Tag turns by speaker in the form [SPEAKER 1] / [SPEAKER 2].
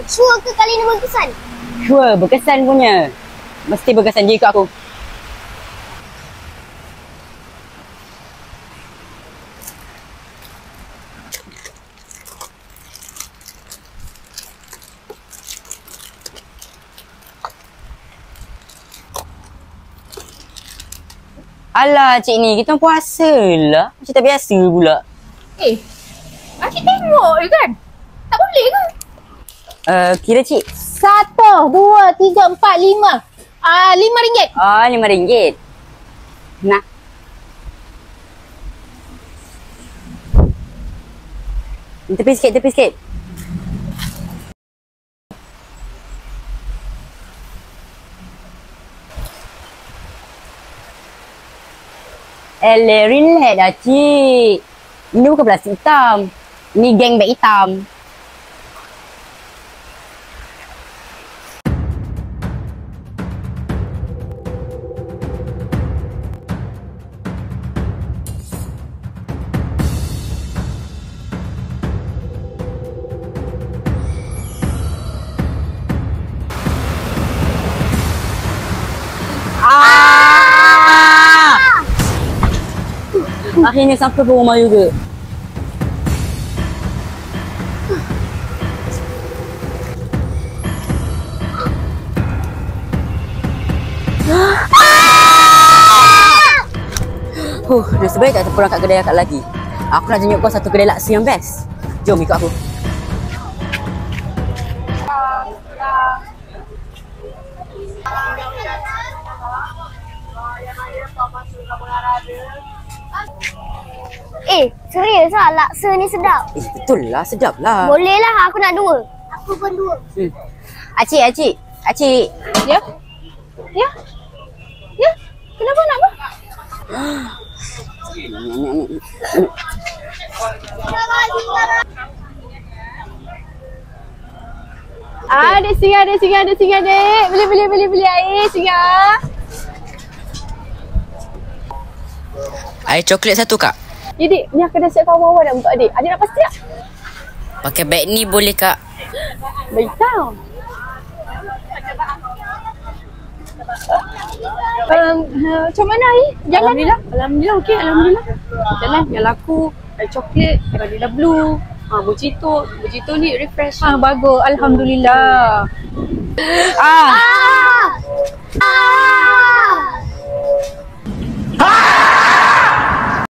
[SPEAKER 1] Sure ke kali ni berkesan?
[SPEAKER 2] Sure, berkesan punya. Mesti berkesan je ikut aku. Alah cik ni, kita puasa lah. Macam tak biasa pula.
[SPEAKER 1] Acik tengok je kan? Tak boleh ke?
[SPEAKER 2] Kira cik.
[SPEAKER 1] 1, 2, 3, 4, 5. RM5.
[SPEAKER 2] RM5. Nah. Tepi sikit. Relax dah cik. Ini bukan plastik hitam. Ini geng beg hitam. Akhirnya sampai ke rumah juga. Nasib baik tak terpulang kat kedai akak lagi. Aku nak tunjuk kau satu kedai laksa yang best. Jom ikut aku.
[SPEAKER 1] Serius lah, laksa ni sedap.
[SPEAKER 2] Betul lah, sedap lah.
[SPEAKER 1] Boleh lah, aku nak 2. Aku pun 2.
[SPEAKER 2] Acik.
[SPEAKER 1] Ya? Kenapa nak apa? Ada singa, dek. Beli air singa.
[SPEAKER 2] Air coklat 1 kak.
[SPEAKER 1] Ya dik, ni aku dah siapkan awal-awal dah untuk adik. Adik nak pasti tak?
[SPEAKER 2] Pakai beg ni boleh kak?
[SPEAKER 1] Baik tau. Macam mana air?
[SPEAKER 3] Alhamdulillah okey, alhamdulillah. Jalan yang laku air coklat, vanilla blue, mojito ni refresh.
[SPEAKER 1] Bagus, alhamdulillah.